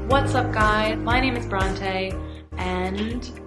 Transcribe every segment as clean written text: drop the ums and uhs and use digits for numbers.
What's up guys? My name is Bronte and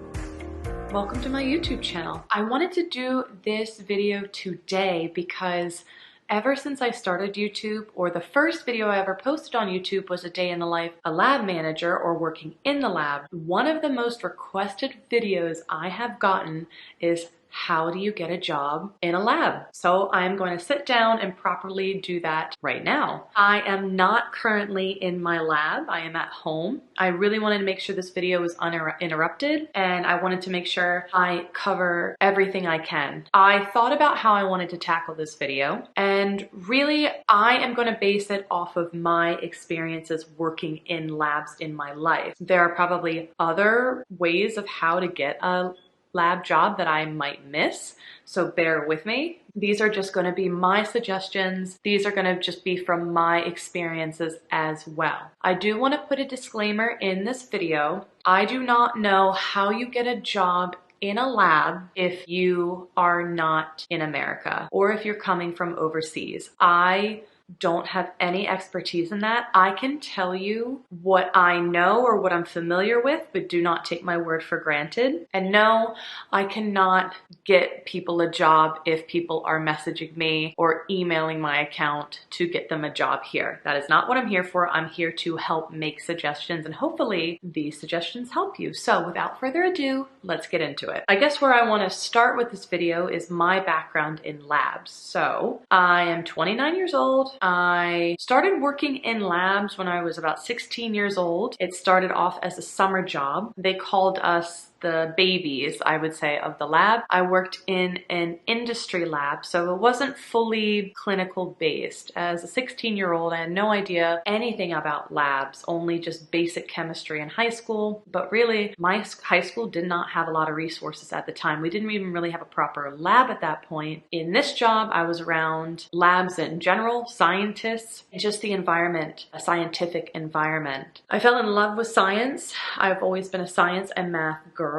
welcome to my YouTube channel. I wanted to do this video today because ever since I started YouTube, or the first video I ever posted on YouTube was a day in the life of a lab manager or working in the lab. One of the most requested videos I have gotten is how do you get a job in a lab? So I'm going to sit down and properly do that right now. I am not currently in my lab. I am at home. I really wanted to make sure this video was uninterrupted, and I wanted to make sure I cover everything I can. I thought about how I wanted to tackle this video, and really I am going to base it off of my experiences working in labs in my life. There are probably other ways of how to get a lab job that I might miss, so bear with me. These are just going to be my suggestions. These are going to just be from my experiences as well. I do want to put a disclaimer in this video. I do not know how you get a job in a lab if you are not in America or if you're coming from overseas. I don't have any expertise in that. I can tell you what I know or what I'm familiar with, but do not take my word for granted. And no, I cannot get people a job if people are messaging me or emailing my account to get them a job here. That is not what I'm here for. I'm here to help make suggestions, and hopefully these suggestions help you. So without further ado, let's get into it. I guess where I want to start with this video is my background in labs. So I am 29 years old. I started working in labs when I was about 16 years old. It started off as a summer job. They called us the babies, I would say, of the lab. I worked in an industry lab, so it wasn't fully clinical based. As a 16-year-old, I had no idea anything about labs, only just basic chemistry in high school. But really, my high school did not have a lot of resources at the time. We didn't even really have a proper lab at that point. In this job, I was around labs in general, scientists, just the environment, a scientific environment. I fell in love with science. I've always been a science and math girl.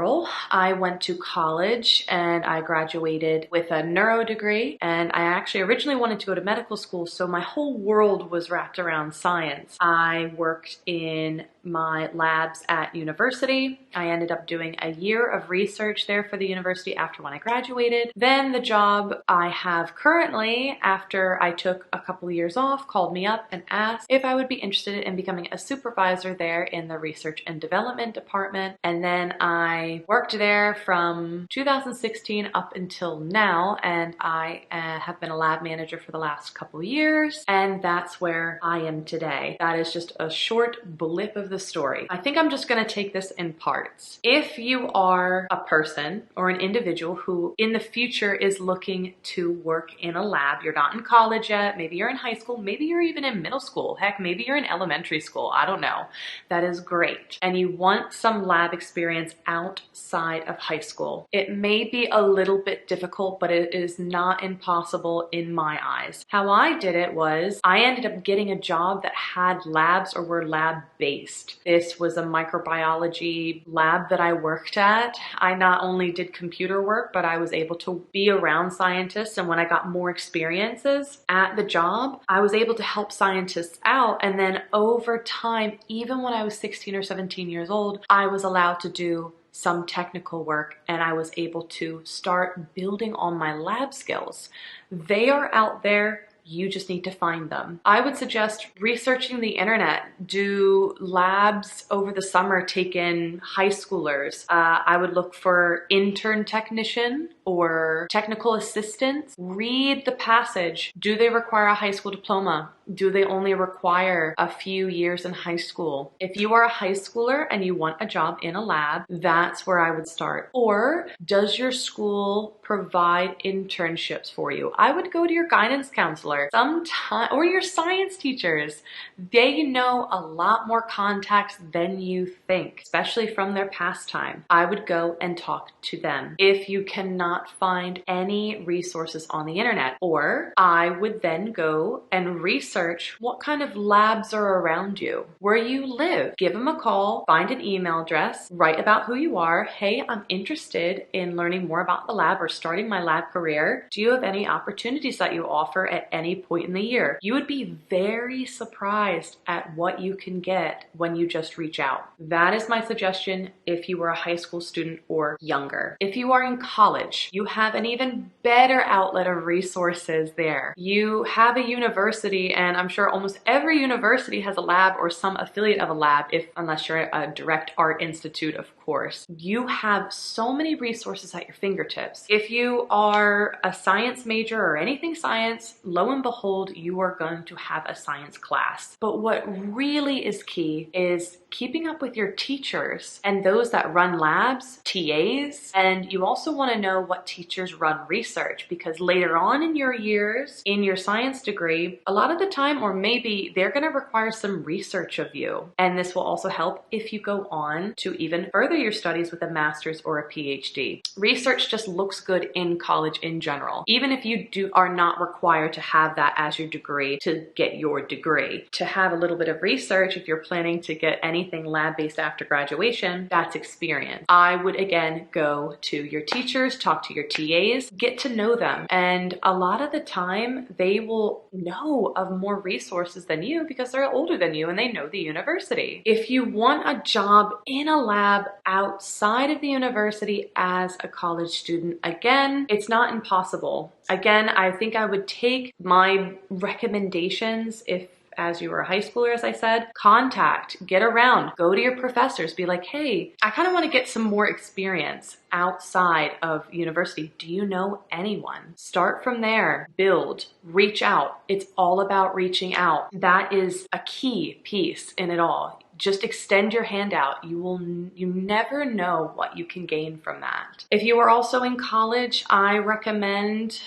I went to college and I graduated with a neuro degree, and I actually originally wanted to go to medical school, so my whole world was wrapped around science. I worked in my labs at university. I ended up doing a year of research there for the university after when I graduated. Then the job I have currently, after I took a couple of years off, called me up and asked if I would be interested in becoming a supervisor there in the research and development department. And then I worked there from 2016 up until now, and I have been a lab manager for the last couple of years, and that's where I am today. That is just a short blip of the story. I think I'm just going to take this in parts. If you are a person or an individual who in the future is looking to work in a lab, you're not in college yet, maybe you're in high school, maybe you're even in middle school, heck, maybe you're in elementary school, I don't know. That is great. And you want some lab experience outside of high school. It may be a little bit difficult, but it is not impossible in my eyes. How I did it was I ended up getting a job that had labs or were lab based. This was a microbiology lab that I worked at. I not only did computer work, but I was able to be around scientists, and when I got more experiences at the job, I was able to help scientists out. And then over time, even when I was 16 or 17 years old, I was allowed to do some technical work, and I was able to start building on my lab skills. They are out there. You just need to find them. I would suggest researching the internet. Do labs over the summer take in high schoolers? I would look for intern technician or technical assistants. Read the passage. Do they require a high school diploma? Do they only require a few years in high school? If you are a high schooler and you want a job in a lab, that's where I would start. Or does your school provide internships for you? I would go to your guidance counselor or your science teachers. They know a lot more contacts than you think, especially from their past time. I would go and talk to them. If you cannot find any resources on the internet, or I would then go and research what kind of labs are around you, where you live. Give them a call, find an email address, write about who you are. Hey, I'm interested in learning more about the lab or starting my lab career. Do you have any opportunities that you offer at any point in the year. You would be very surprised at what you can get when you just reach out. That is my suggestion if you are a high school student or younger. If you are in college, you have an even better outlet of resources there. You have a university, and I'm sure almost every university has a lab or some affiliate of a lab, unless you're a direct art institute, of course. You have so many resources at your fingertips. If you are a science major or anything science, lo and behold, you are going to have a science class. But what really is key is keeping up with your teachers and those that run labs, TAs, and you also want to know what teachers run research, because later on in your years, in your science degree, a lot of the time, or maybe they're going to require some research of you. And this will also help if you go on to even further your studies with a master's or a PhD. Research just looks good in college in general, even if you are not required to have that as your degree to get your degree. To have a little bit of research, if you're planning to get anything lab-based after graduation, that's experience. I would again go to your teachers, talk to your TAs, get to know them. And a lot of the time they will know of more resources than you because they're older than you and they know the university. If you want a job in a lab outside of the university as a college student, again, it's not impossible. Again, I think I would take my recommendations if, as you were a high schooler, as I said, contact, get around, go to your professors, be like, hey, I kind of want to get some more experience outside of university. Do you know anyone? Start from there, build, reach out. It's all about reaching out. That is a key piece in it all. Just extend your hand out. You never know what you can gain from that. If you are also in college, I recommend,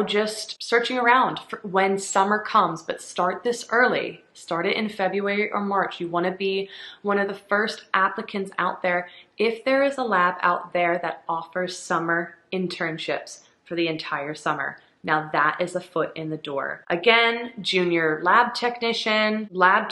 just searching around for when summer comes, but start this early. Start it in February or March. You want to be one of the first applicants out there if there is a lab out there that offers summer internships for the entire summer. Now that is a foot in the door. Again, junior lab technician, lab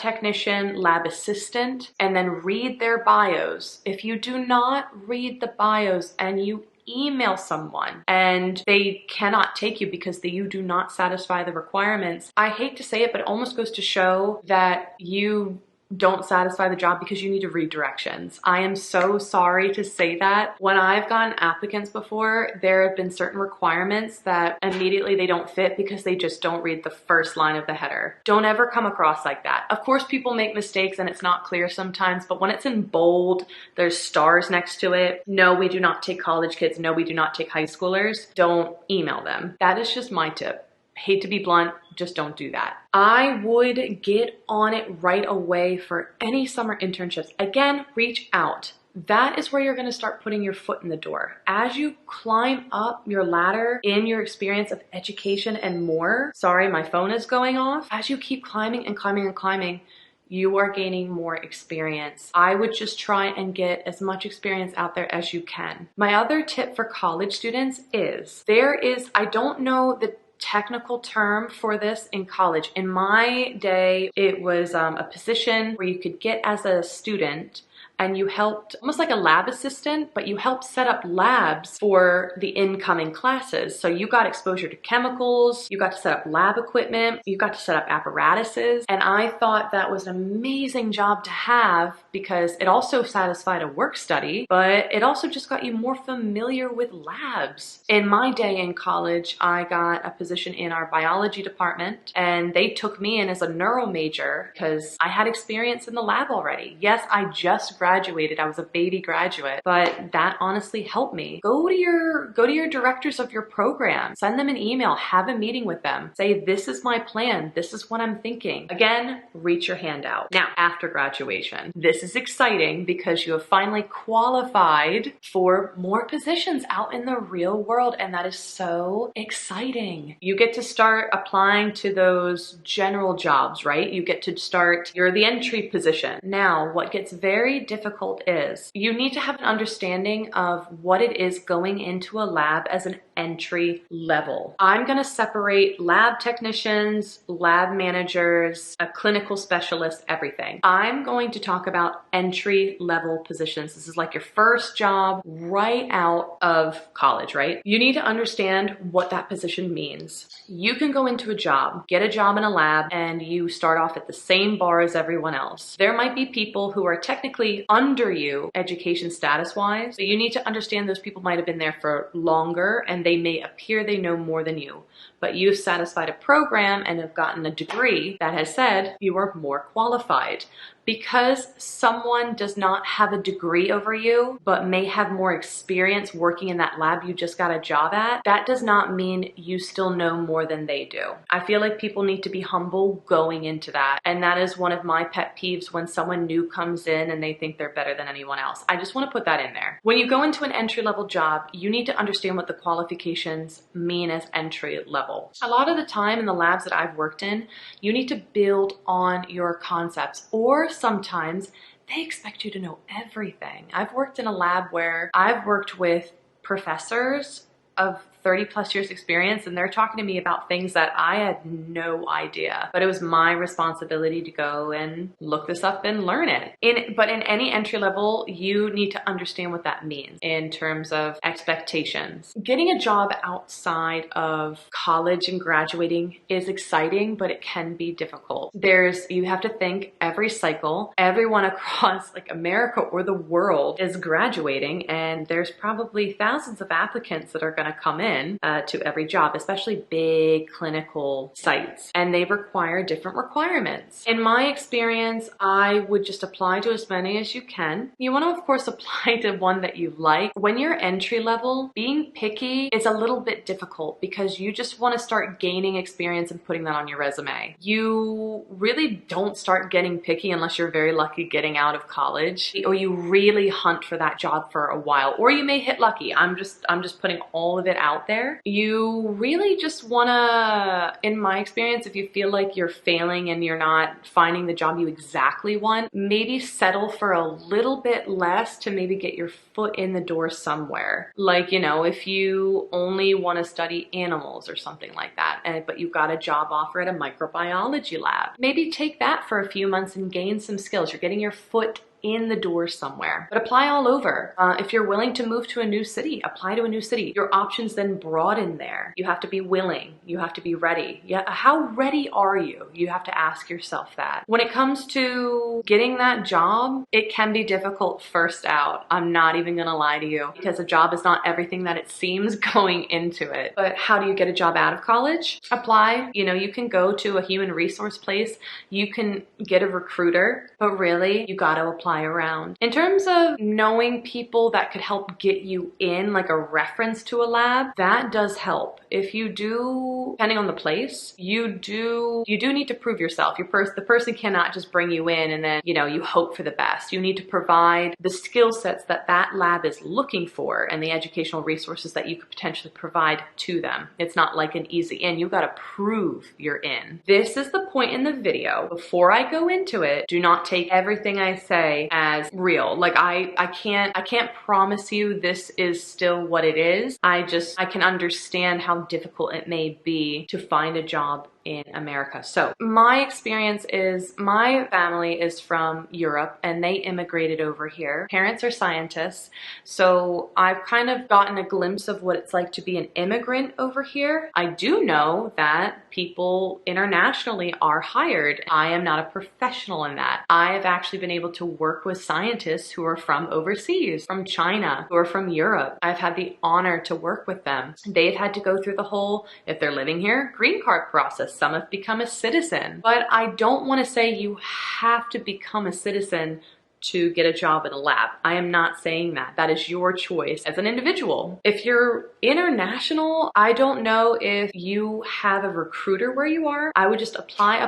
assistant, and then read their bios. If you do not read the bios and you email someone and they cannot take you because you do not satisfy the requirements, I hate to say it, but it almost goes to show that you don't satisfy the job because you need to read directions. I am so sorry to say that. When I've gotten applicants before, there have been certain requirements that immediately they don't fit because they just don't read the first line of the header. Don't ever come across like that. Of course, people make mistakes and it's not clear sometimes, but when it's in bold, there's stars next to it. No, we do not take college kids. No, we do not take high schoolers. Don't email them. That is just my tip. Hate to be blunt, just don't do that. I would get on it right away for any summer internships. Again, reach out. That is where you're going to start putting your foot in the door. As you climb up your ladder in your experience of education and more, sorry, my phone is going off. As you keep climbing and climbing and climbing, you are gaining more experience. I would just try and get as much experience out there as you can. My other tip for college students is, I don't know the technical term for this in college. In my day, it was a position where you could get as a student and you helped, almost like a lab assistant, but you helped set up labs for the incoming classes. So you got exposure to chemicals, you got to set up lab equipment, you got to set up apparatuses. And I thought that was an amazing job to have because it also satisfied a work study, but it also just got you more familiar with labs. In my day in college, I got a position in our biology department and they took me in as a neuro major because I had experience in the lab already. Yes, I just graduated. I was a baby graduate, but that honestly helped me. Go to your directors of your program, send them an email, have a meeting with them. Say, this is my plan. This is what I'm thinking. Again, reach your hand out. Now, after graduation, this is exciting because you have finally qualified for more positions out in the real world. And that is so exciting. You get to start applying to those general jobs, right? You get to start, you're the entry position. Now, what gets very difficult is you need to have an understanding of what it is going into a lab as an entry level. I'm gonna separate lab technicians, lab managers, a clinical specialist, everything. I'm going to talk about entry level positions. This is like your first job right out of college, right? You need to understand what that position means. You can go into a job, get a job in a lab, and you start off at the same bar as everyone else. There might be people who are technically under you education status wise, but you need to understand those people might have been there for longer and they may appear they know more than you, but you've satisfied a program and have gotten a degree that has said you are more qualified. Because someone does not have a degree over you, but may have more experience working in that lab you just got a job at, that does not mean you still know more than they do. I feel like people need to be humble going into that. And that is one of my pet peeves when someone new comes in and they think they're better than anyone else. I just want to put that in there. When you go into an entry-level job, you need to understand what the qualifications mean as entry level. A lot of the time in the labs that I've worked in, you need to build on your concepts, or sometimes they expect you to know everything. I've worked in a lab where I've worked with professors of 30 plus years experience and they're talking to me about things that I had no idea, but it was my responsibility to go and look this up and learn it. But in any entry level, you need to understand what that means in terms of expectations. Getting a job outside of college and graduating is exciting, but it can be difficult. You have to think every cycle, everyone across like America or the world is graduating, and there's probably thousands of applicants that are going to come in to every job, especially big clinical sites, and they require different requirements. In my experience, I would just apply to as many as you can. You want to, of course, apply to one that you like. When you're entry level, being picky is a little bit difficult because you just want to start gaining experience and putting that on your resume. You really don't start getting picky unless you're very lucky getting out of college, or you really hunt for that job for a while, or you may hit lucky. I'm just putting all of it out there. You really just wanna, in my experience, if you feel like you're failing and you're not finding the job you exactly want, maybe settle for a little bit less to maybe get your foot in the door somewhere. Like, you know, if you only want to study animals or something like that, but you got a job offer at a microbiology lab, maybe take that for a few months and gain some skills. You're getting your foot in the door somewhere. But apply all over. If you're willing to move to a new city, apply to a new city. Your options then broaden there. You have to be willing. You have to be ready. Yeah, how ready are you? You have to ask yourself that. When it comes to getting that job, it can be difficult first out. I'm not even gonna lie to you, because a job is not everything that it seems going into it. But how do you get a job out of college? Apply. You know, you can go to a human resource place. You can get a recruiter, but really you gotta apply around. In terms of knowing people that could help get you in, like a reference to a lab, that does help. If you do, depending on the place, you do need to prove yourself. The person cannot just bring you in and then, you know, you hope for the best. You need to provide the skill sets that that lab is looking for and the educational resources that you could potentially provide to them. It's not like an easy in. You got to prove you're in. This is the point in the video. Before I go into it, do not take everything I say as real. Like I can't promise you this is still what it is. I can understand how difficult it may be to find a job in America. So my experience is my family is from Europe and they immigrated over here. Parents are scientists. So I've kind of gotten a glimpse of what it's like to be an immigrant over here. I do know that people internationally are hired. I am not a professional in that. I have actually been able to work with scientists who are from overseas, from China, who are from Europe. I've had the honor to work with them. They've had to go through the whole, if they're living here, green card process. Some have become a citizen, but I don't want to say you have to become a citizen to get a job in a lab. I am not saying that. That is your choice as an individual. If you're international, I don't know if you have a recruiter where you are. I would just apply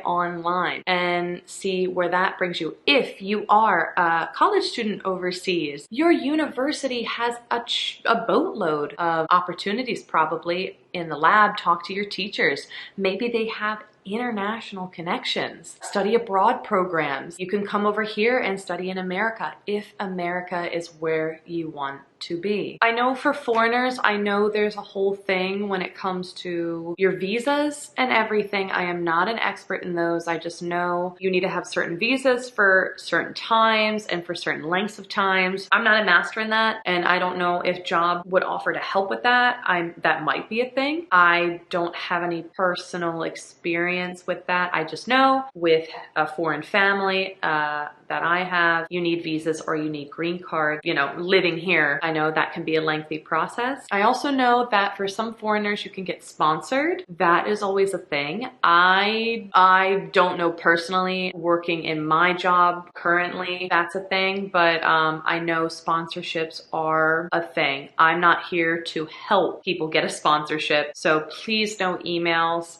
online and see where that brings you. If you are a college student overseas, your university has a boatload of opportunities probably in the lab. Talk to your teachers. Maybe they have international connections, study abroad programs. You can come over here and study in America if America is where you want to be. I know for foreigners, I know there's a whole thing when it comes to your visas and everything. I am not an expert in those. I just know you need to have certain visas for certain times and for certain lengths of times. I'm not a master in that, and I don't know if job would offer to help with that. That might be a thing. I don't have any personal experience with that. I just know with a foreign family that I have, you need visas or you need green card. You know, living here, I know that can be a lengthy process. I also know that for some foreigners, you can get sponsored. That is always a thing. I don't know personally, working in my job currently, that's a thing, but I know sponsorships are a thing. I'm not here to help people get a sponsorship, so please no emails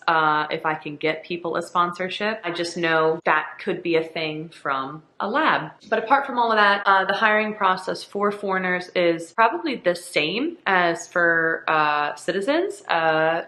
if I can get people a sponsorship. I just know that could be a thing from a lab. But apart from all of that, the hiring process for foreigners is probably the same as for citizens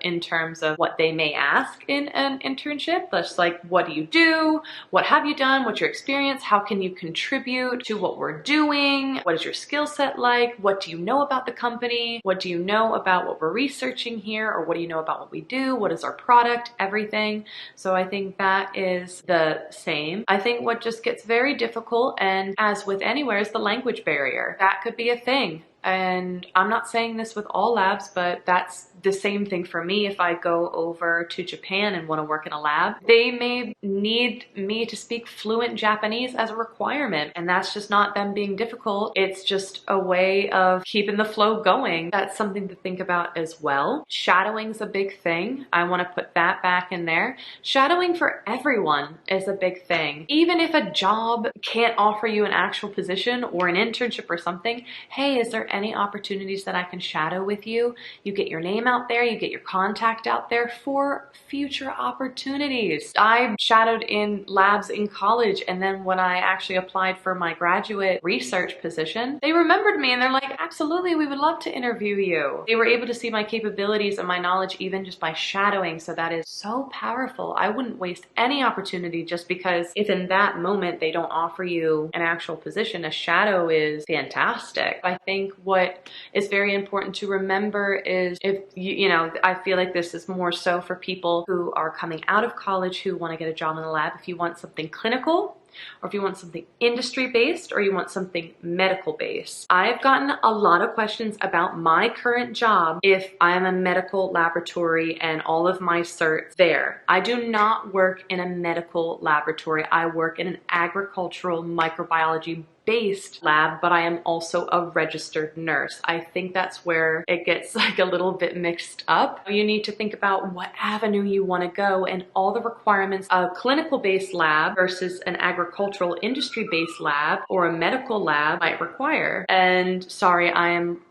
in terms of what they may ask in an internship. That's like, what do you do? What have you done? What's your experience? How can you contribute to what we're doing? What is your skill set like? What do you know about the company? What do you know about what we're researching here? Or what do you know about what we do? What is our product? Everything. So I think that is the same. I think what just gets very difficult, and as with anywhere, is the language barrier. That could be a thing. And I'm not saying this with all labs, but that's the same thing for me. If I go over to Japan and want to work in a lab, they may need me to speak fluent Japanese as a requirement. And that's just not them being difficult. It's just a way of keeping the flow going. That's something to think about as well. Shadowing's a big thing. I want to put that back in there. Shadowing for everyone is a big thing. Even if a job can't offer you an actual position or an internship or something, hey, is there any opportunities that I can shadow with you? You get your name out there, you get your contact out there for future opportunities. I shadowed in labs in college, and then when I actually applied for my graduate research position, they remembered me and they're like, absolutely, we would love to interview you. They were able to see my capabilities and my knowledge even just by shadowing, so that is so powerful. I wouldn't waste any opportunity just because if in that moment they don't offer you an actual position. A shadow is fantastic. I think what is very important to remember is, if you know, I feel like this is more so for people who are coming out of college who want to get a job in the lab. If you want something clinical, or if you want something industry-based, or you want something medical-based. I've gotten a lot of questions about my current job if I'm a medical laboratory and all of my certs there. I do not work in a medical laboratory. I work in an agricultural microbiology based lab, but I am also a registered nurse. I think that's where it gets like a little bit mixed up. You need to think about what avenue you want to go and all the requirements of a clinical based lab versus an agricultural industry based lab or a medical lab might require. And sorry, I'm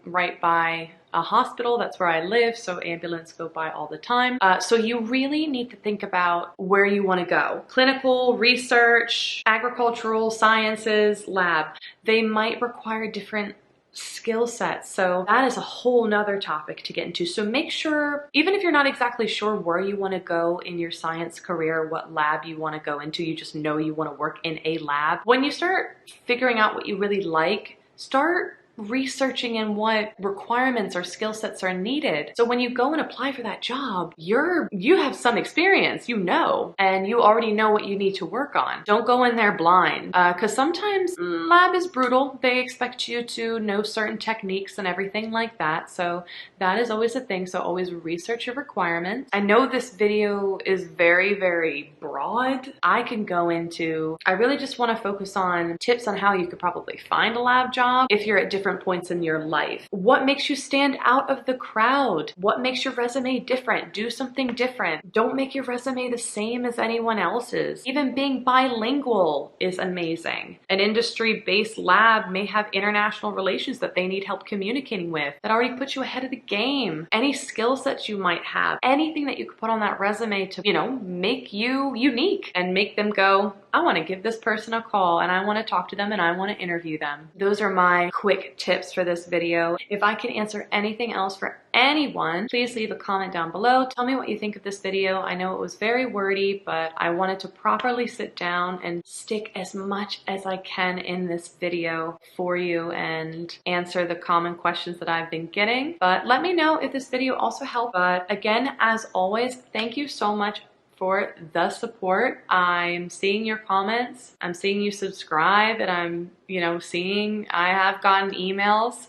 right by a hospital. That's where I live, so ambulance go by all the time. So you really need to think about where you want to go. Clinical, research, agricultural sciences, lab. They might require different skill sets. So that is a whole nother topic to get into. So make sure, even if you're not exactly sure where you want to go in your science career, what lab you want to go into, you just know you want to work in a lab. When you start figuring out what you really like, start researching in what requirements or skill sets are needed. So when you go and apply for that job, you have some experience, you know, and you already know what you need to work on. Don't go in there blind, because sometimes lab is brutal. They expect you to know certain techniques and everything like that. So that is always a thing. So always research your requirements. I know this video is very, very broad. I really just want to focus on tips on how you could probably find a lab job if you're at different points in your life. What makes you stand out of the crowd? What makes your resume different? Do something different. Don't make your resume the same as anyone else's. Even being bilingual is amazing. An industry-based lab may have international relations that they need help communicating with. That already puts you ahead of the game. Any skill sets you might have, anything that you could put on that resume to, you know, make you unique and make them go, I want to give this person a call and I want to talk to them and I want to interview them. Those are my quick tips for this video. If I can answer anything else for anyone, please leave a comment down below. Tell me what you think of this video. I know it was very wordy, but I wanted to properly sit down and stick as much as I can in this video for you and answer the common questions that I've been getting. But let me know if this video also helped. But again, as always, thank you so much for the support. I'm seeing your comments, I'm seeing you subscribe, and I'm, I have gotten emails.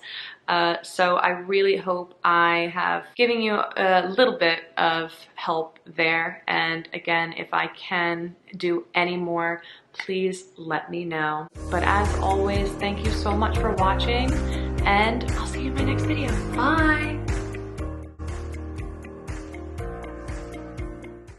So I really hope I have given you a little bit of help there. And again, if I can do any more, please let me know. But as always, thank you so much for watching, and I'll see you in my next video. Bye!